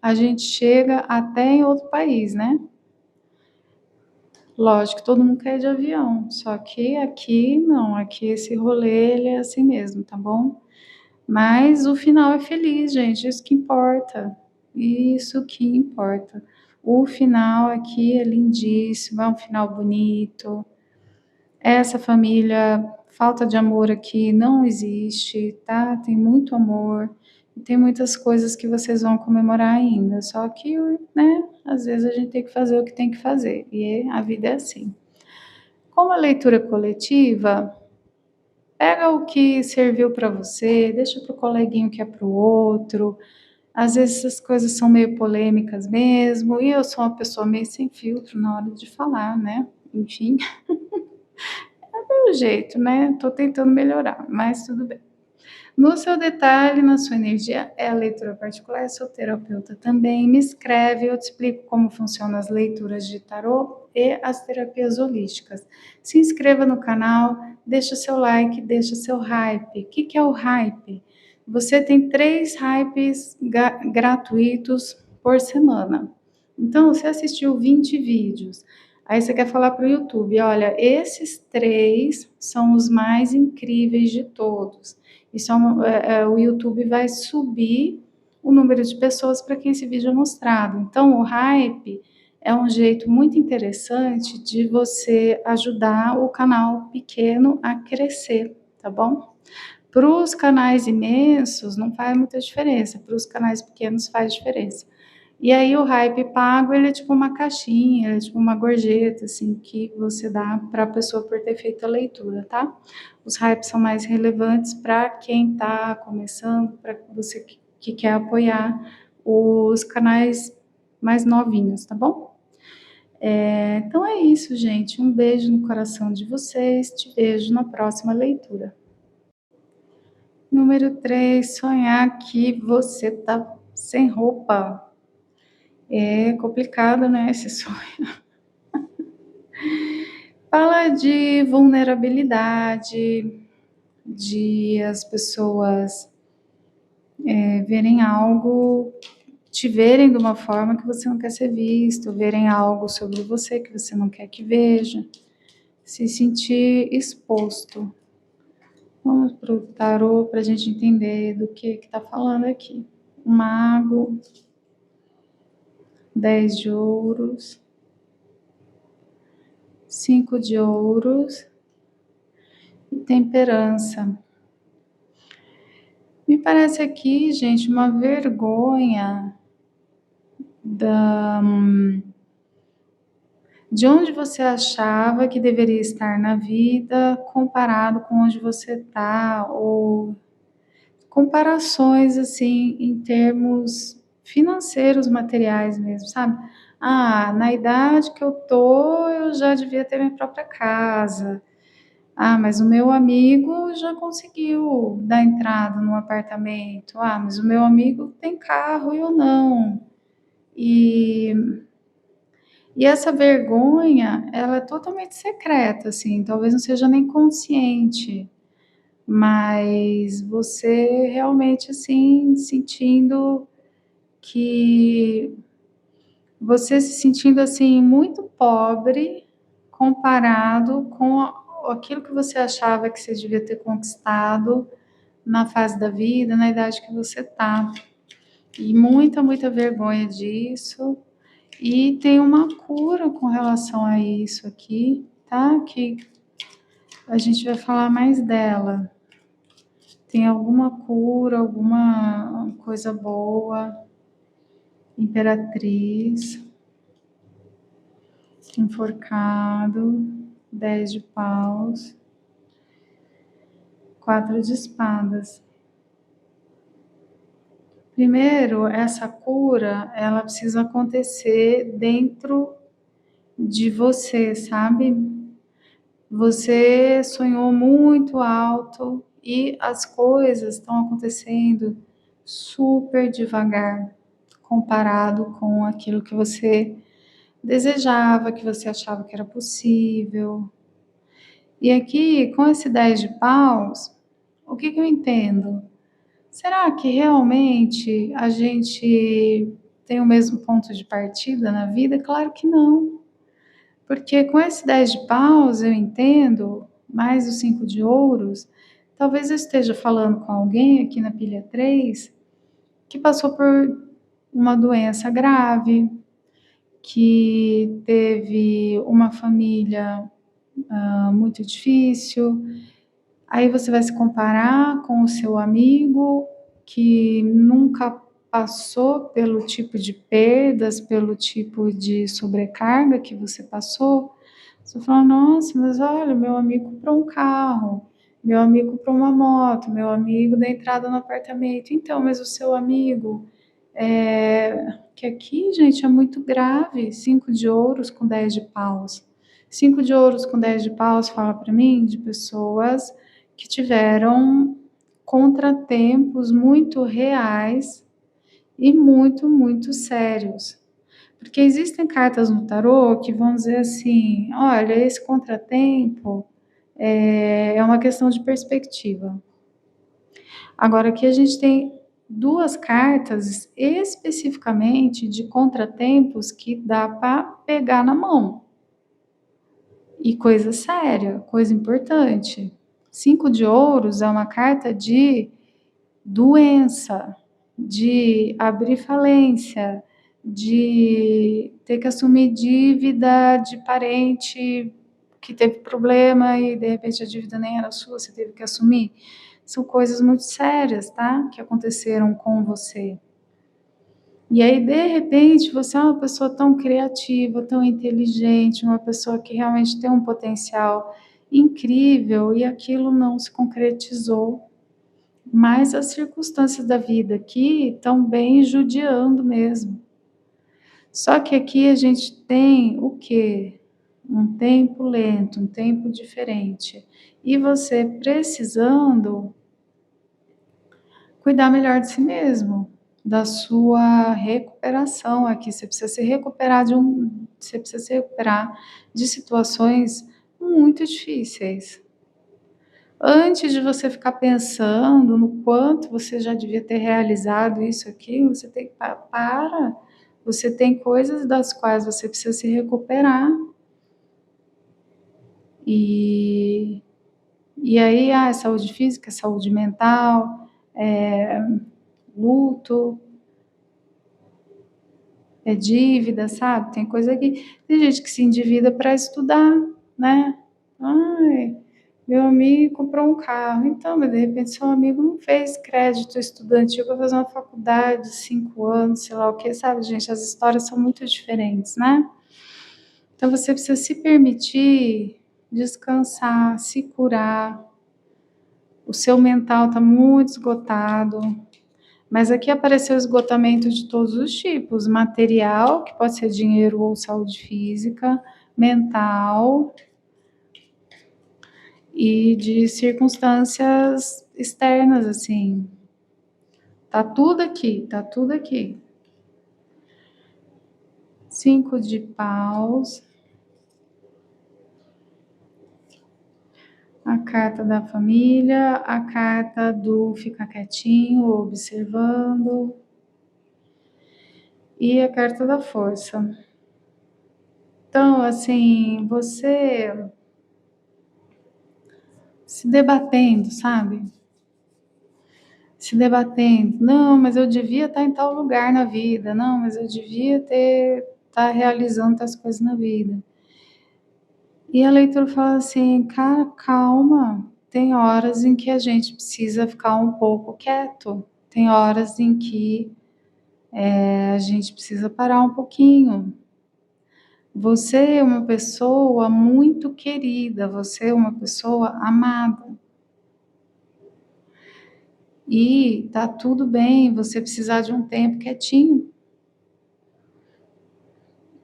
Speaker 1: a gente chega até em outro país, né? Lógico, todo mundo quer ir de avião, só que aqui não, aqui esse rolê ele é assim mesmo, tá bom? Mas o final é feliz, gente, isso que importa. Isso que importa. O final aqui é lindíssimo, é um final bonito. Essa família, falta de amor aqui não existe, tá? Tem muito amor e tem muitas coisas que vocês vão comemorar ainda. Só que, né, às vezes a gente tem que fazer o que tem que fazer e a vida é assim. Como a leitura é coletiva, pega o que serviu para você, deixa para o coleguinho que é para o outro. Às vezes essas coisas são meio polêmicas mesmo, e eu sou uma pessoa meio sem filtro na hora de falar, né? Enfim, é o jeito, né? Tô tentando melhorar, mas tudo bem. No seu detalhe, na sua energia, é a leitura particular, eu sou terapeuta também. Me escreve, eu te explico como funcionam as leituras de tarô e as terapias holísticas. Se inscreva no canal, deixa seu like, deixa seu hype. O que é o hype? Você tem 3 hypes gratuitos por semana. Então, você assistiu 20 vídeos. Aí você quer falar para o YouTube, olha, esses 3 são os mais incríveis de todos. Isso o YouTube vai subir o número de pessoas para quem esse vídeo é mostrado. Então, o hype é um jeito muito interessante de você ajudar o canal pequeno a crescer, tá bom? Para os canais imensos não faz muita diferença, para os canais pequenos faz diferença. E aí o hype pago, ele é tipo uma caixinha, ele é tipo uma gorjeta, assim, que você dá para a pessoa por ter feito a leitura, tá? Os hypes são mais relevantes para quem está começando, para você que quer apoiar os canais mais novinhos, tá bom? Então é isso, gente. Um beijo no coração de vocês. Te vejo na próxima leitura. Número 3, sonhar que você tá sem roupa. É complicado, né, esse sonho. Fala de vulnerabilidade, de as pessoas verem algo, te verem de uma forma que você não quer ser visto, verem algo sobre você que você não quer que veja, se sentir exposto. Vamos para o tarô para a gente entender do que está falando aqui. O mago, 10 de ouros, 5 de ouros e temperança. Me parece aqui, gente, uma vergonha de onde você achava que deveria estar na vida comparado com onde você está, ou comparações, assim, em termos financeiros, materiais mesmo, sabe. "Ah, na idade que eu tô, eu já devia ter minha própria casa. Ah, mas o meu amigo já conseguiu dar entrada num apartamento. Ah, mas o meu amigo tem carro e eu não". E essa vergonha, ela é totalmente secreta, assim, talvez não seja nem consciente, mas você realmente, assim, sentindo que você se sentindo, assim, muito pobre comparado com aquilo que você achava que você devia ter conquistado na fase da vida, na idade que você tá. E muita, muita vergonha disso. E tem uma cura com relação a isso aqui, tá? Que a gente vai falar mais dela. Tem alguma cura, alguma coisa boa. Imperatriz, enforcado, 10 de paus, 4 de espadas. Primeiro, essa cura, ela precisa acontecer dentro de você, sabe? Você sonhou muito alto e as coisas estão acontecendo super devagar, comparado com aquilo que você desejava, que você achava que era possível. E aqui, com esse 10 de paus, o que eu entendo? Será que realmente a gente tem o mesmo ponto de partida na vida? Claro que não. Porque com esse 10 de paus eu entendo, mais o 5 de ouros, talvez eu esteja falando com alguém aqui na pilha 3 que passou por uma doença grave, que teve uma família muito difícil. Aí você vai se comparar com o seu amigo que nunca passou pelo tipo de perdas, pelo tipo de sobrecarga que você passou. Você fala: "Nossa, mas olha, meu amigo comprou um carro, meu amigo comprou uma moto, meu amigo deu entrada no apartamento". Então, mas o seu amigo, que aqui, gente, é muito grave, 5 de ouros com 10 de paus. 5 de ouros com 10 de paus fala para mim de pessoas que tiveram contratempos muito reais e muito, muito sérios. Porque existem cartas no tarô que vão dizer assim: olha, esse contratempo é uma questão de perspectiva. Agora, aqui a gente tem duas cartas especificamente de contratempos que dá para pegar na mão. E coisa séria, coisa importante. 5 de ouros é uma carta de doença, de abrir falência, de ter que assumir dívida de parente que teve problema e de repente a dívida nem era sua, você teve que assumir. São coisas muito sérias, tá? Que aconteceram com você. E aí, de repente, você é uma pessoa tão criativa, tão inteligente, uma pessoa que realmente tem um potencial incrível e aquilo não se concretizou. Mas as circunstâncias da vida aqui estão bem judiando mesmo. Só que aqui a gente tem o quê? Um tempo lento, um tempo diferente. E você precisando cuidar melhor de si mesmo, da sua recuperação aqui. Você precisa se recuperar de situações muito difíceis. Antes de você ficar pensando no quanto você já devia ter realizado isso aqui, você tem que para. Você tem coisas das quais você precisa se recuperar. E aí, é saúde física, é saúde mental, luto, é dívida, sabe? Tem coisa que tem gente que se endivida para estudar, né? Ai, meu amigo comprou um carro, então, mas de repente seu amigo não fez crédito estudantil para fazer uma faculdade de 5 anos, sei lá o que, sabe, gente? As histórias são muito diferentes, né? Então você precisa se permitir descansar, se curar. O seu mental está muito esgotado, mas aqui apareceu esgotamento de todos os tipos: material, que pode ser dinheiro ou saúde física, mental e de circunstâncias externas, assim. Tá tudo aqui, tá tudo aqui. 5 de paus. A carta da família, a carta do ficar quietinho, observando, e a carta da força. Então, assim, você se debatendo, sabe? Se debatendo. Não, mas eu devia estar em tal lugar na vida. Não, mas eu devia estar realizando tais coisas na vida. E a leitura fala assim, cara, calma. Tem horas em que a gente precisa ficar um pouco quieto. Tem horas em que a gente precisa parar um pouquinho. Você é uma pessoa muito querida, você é uma pessoa amada. E tá tudo bem você precisar de um tempo quietinho.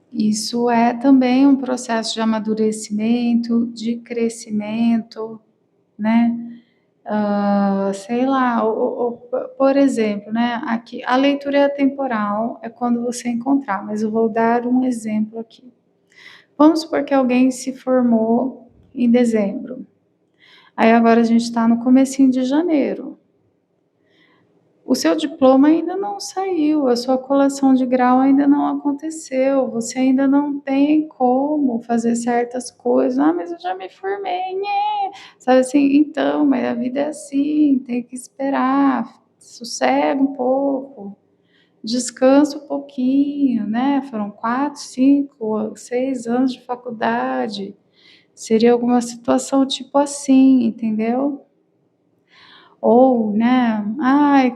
Speaker 1: Isso é também um processo de amadurecimento, de crescimento, né? Sei lá, por exemplo, né? Aqui a leitura é atemporal, é quando você encontrar, mas eu vou dar um exemplo aqui. Vamos supor que alguém se formou em dezembro. Aí agora a gente está no comecinho de janeiro. O seu diploma ainda não saiu, a sua colação de grau ainda não aconteceu, você ainda não tem como fazer certas coisas. Ah, mas eu já me formei, né? Sabe assim, então, mas a vida é assim, tem que esperar, sossega um pouco, descansa um pouquinho, né? Foram 4, 5, 6 anos de faculdade. Seria alguma situação tipo assim, entendeu? Ou, né, ai,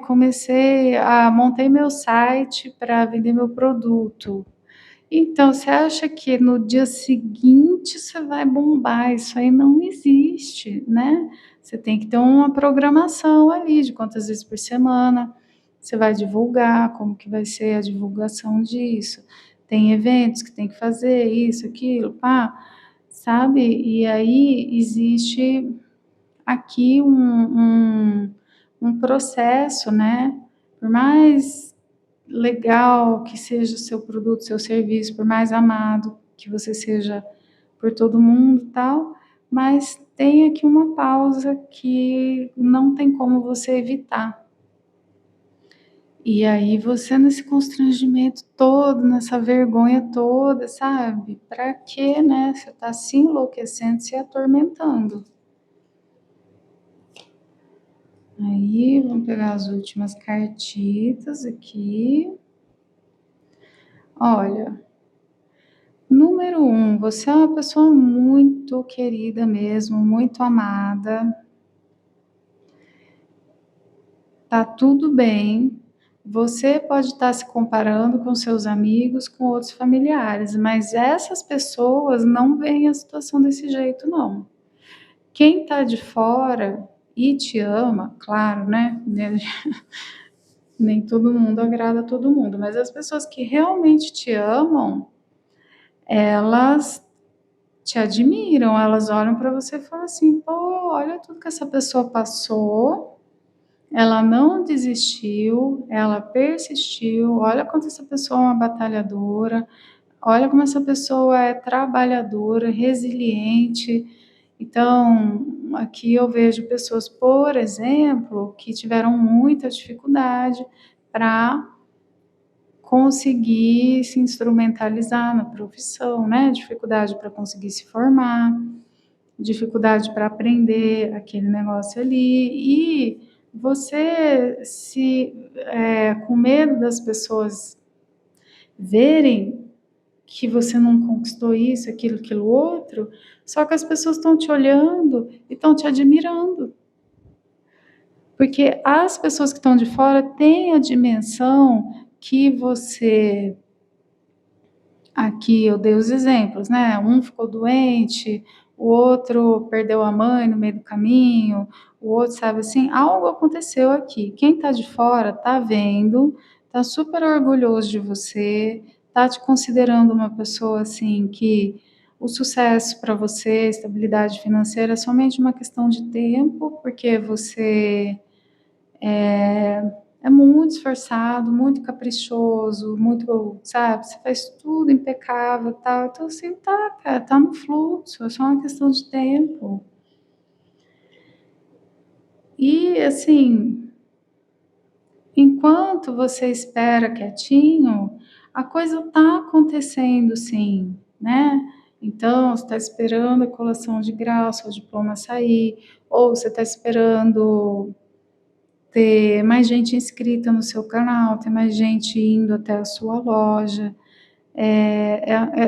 Speaker 1: montei meu site para vender meu produto. Então, você acha que no dia seguinte você vai bombar? Isso aí não existe, né? Você tem que ter uma programação ali de quantas vezes por semana você vai divulgar, como que vai ser a divulgação disso. Tem eventos que tem que fazer isso, aquilo, pá, sabe? E aí existe aqui um processo, né? Por mais legal que seja o seu produto, seu serviço, por mais amado que você seja por todo mundo, tal, mas tem aqui uma pausa que não tem como você evitar. E aí você nesse constrangimento todo, nessa vergonha toda, sabe? Para quê, né? Você está se enlouquecendo, se atormentando. Aí, vamos pegar as últimas cartitas aqui. Olha, número 1, você é uma pessoa muito querida mesmo, muito amada. Tá tudo bem. Você pode estar se comparando com seus amigos, com outros familiares, mas essas pessoas não veem a situação desse jeito, não. Quem tá de fora e te ama, claro, né? Nem todo mundo agrada a todo mundo, mas as pessoas que realmente te amam, elas te admiram, elas olham para você e falam assim: pô, olha tudo que essa pessoa passou, ela não desistiu, ela persistiu, olha quanto essa pessoa é uma batalhadora, olha como essa pessoa é trabalhadora, resiliente. Então, aqui eu vejo pessoas, por exemplo, que tiveram muita dificuldade para conseguir se instrumentalizar na profissão, né? Dificuldade para conseguir se formar, dificuldade para aprender aquele negócio ali, e você com medo das pessoas verem que você não conquistou isso, aquilo outro, só que as pessoas estão te olhando e estão te admirando. Porque as pessoas que estão de fora têm a dimensão que você Aqui eu dei os exemplos, né, um ficou doente, o outro perdeu a mãe no meio do caminho, o outro, sabe, assim, algo aconteceu aqui. Quem tá de fora tá vendo, tá super orgulhoso de você, tá te considerando uma pessoa, assim, que o sucesso para você, estabilidade financeira é somente uma questão de tempo, porque você é muito esforçado, muito caprichoso, muito, sabe, você faz tudo impecável, tal, então assim, tá, cara, tá no fluxo, é só uma questão de tempo. E assim, enquanto você espera quietinho, a coisa tá acontecendo sim, né. Então, você tá esperando a colação de grau, seu diploma sair, ou você tá esperando ter mais gente inscrita no seu canal, ter mais gente indo até a sua loja.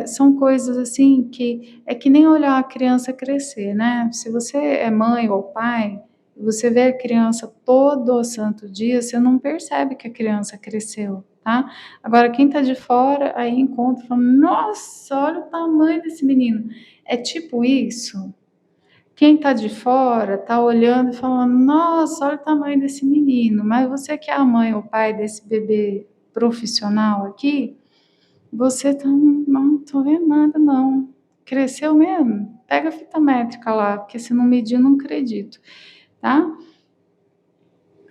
Speaker 1: São coisas assim que é que nem olhar a criança crescer, né. Se você é mãe ou pai, você vê a criança todo santo dia, você não percebe que a criança cresceu, tá. Agora quem tá de fora, aí encontra e fala: "Nossa, olha o tamanho desse menino". É tipo isso. Quem está de fora está olhando e falando: "Nossa, olha o tamanho desse menino", mas você que é a mãe ou pai desse bebê profissional aqui, você tá: Não tô vendo nada não. Cresceu mesmo? Pega a fita métrica lá, porque se não medir eu não acredito", tá.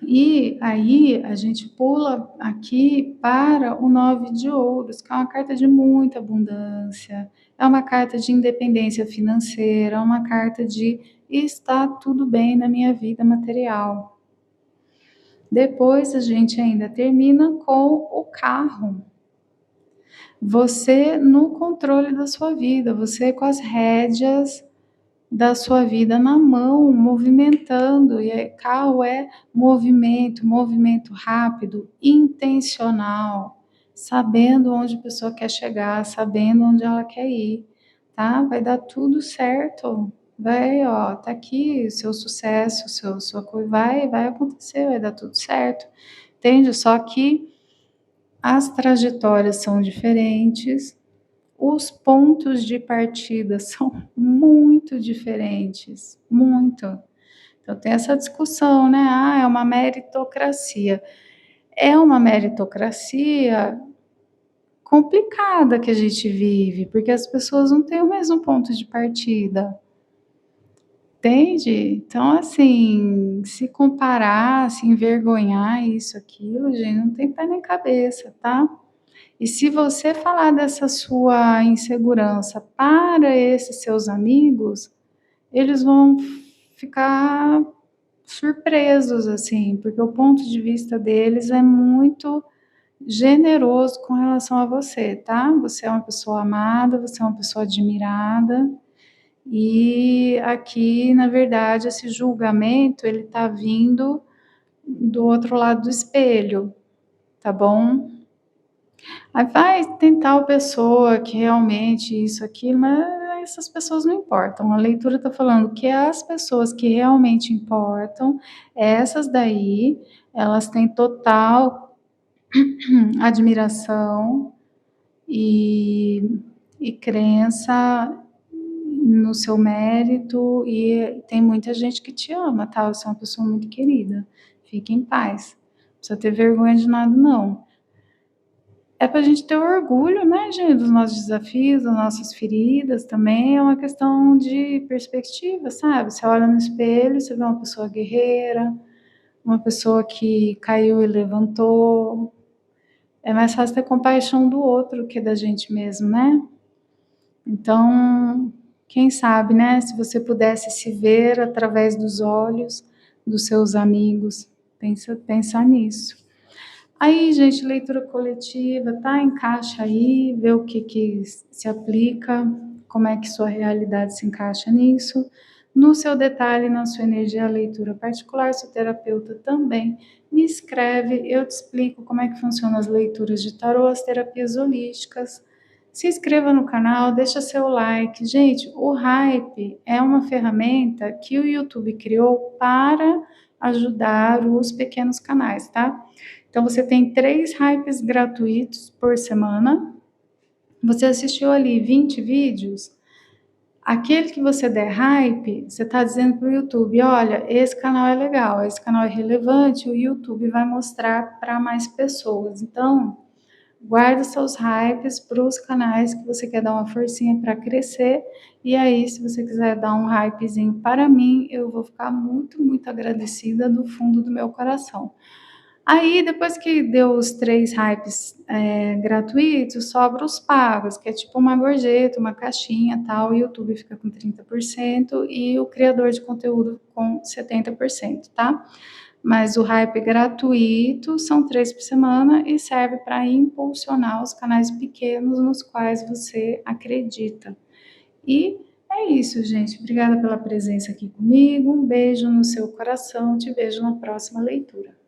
Speaker 1: E aí a gente pula aqui para o 9 de ouros, que é uma carta de muita abundância, é uma carta de independência financeira, é uma carta de está tudo bem na minha vida material. Depois a gente ainda termina com o carro. Você no controle da sua vida, você com as rédeas da sua vida na mão, movimentando, e aí carro é movimento, movimento rápido, intencional, sabendo onde a pessoa quer chegar, sabendo onde ela quer ir, tá? Vai dar tudo certo. Vai, ó, tá aqui o seu sucesso, sua coisa, vai acontecer, vai dar tudo certo, entende? Só que as trajetórias são diferentes, os pontos de partida são muito diferentes, muito. Então tem essa discussão, né, é uma meritocracia. É uma meritocracia complicada que a gente vive, porque as pessoas não têm o mesmo ponto de partida, entende? Então, assim, se comparar, se envergonhar, isso, aquilo, gente, não tem pé nem cabeça, tá? E se você falar dessa sua insegurança para esses seus amigos, eles vão ficar surpresos, assim, porque o ponto de vista deles é muito generoso com relação a você, tá? Você é uma pessoa amada, você é uma pessoa admirada, e aqui, na verdade, esse julgamento, ele tá vindo do outro lado do espelho, tá bom? Aí vai tem tal pessoa que realmente isso, aquilo, mas essas pessoas não importam. A leitura está falando que as pessoas que realmente importam, essas daí, elas têm total admiração e crença no seu mérito e tem muita gente que te ama, tá? Você é uma pessoa muito querida. Fique em paz. Não precisa ter vergonha de nada não. É pra gente ter orgulho, né, gente, dos nossos desafios, das nossas feridas também, é uma questão de perspectiva, sabe. Você olha no espelho, você vê uma pessoa guerreira, uma pessoa que caiu e levantou. É mais fácil ter compaixão do outro que da gente mesmo, né. Então, quem sabe, né, se você pudesse se ver através dos olhos dos seus amigos, pensar nisso. Aí, gente, leitura coletiva, tá? Encaixa aí, vê o que se aplica, como é que sua realidade se encaixa nisso. No seu detalhe, na sua energia, a leitura particular, sou terapeuta também. Me escreve, eu te explico como é que funcionam as leituras de tarô, as terapias holísticas. Se inscreva no canal, deixa seu like. Gente, o Hype é uma ferramenta que o YouTube criou para ajudar os pequenos canais, tá? Então você tem 3 hypes gratuitos por semana, Você assistiu ali 20 vídeos, aquele que você der hype, você está dizendo para o YouTube: olha, esse canal é legal, esse canal é relevante, o YouTube vai mostrar para mais pessoas. Então, guarda seus hypes para os canais que você quer dar uma forcinha para crescer. E aí, se você quiser dar um hypezinho para mim, eu vou ficar muito, muito agradecida do fundo do meu coração. Aí, depois que deu os 3 hypes, gratuitos, sobra os pagos, que é tipo uma gorjeta, uma caixinha, tal, o YouTube fica com 30% e o criador de conteúdo com 70%, tá. Mas o hype gratuito são 3 por semana e serve para impulsionar os canais pequenos nos quais você acredita. E é isso, gente. Obrigada pela presença aqui comigo, um beijo no seu coração, te vejo na próxima leitura.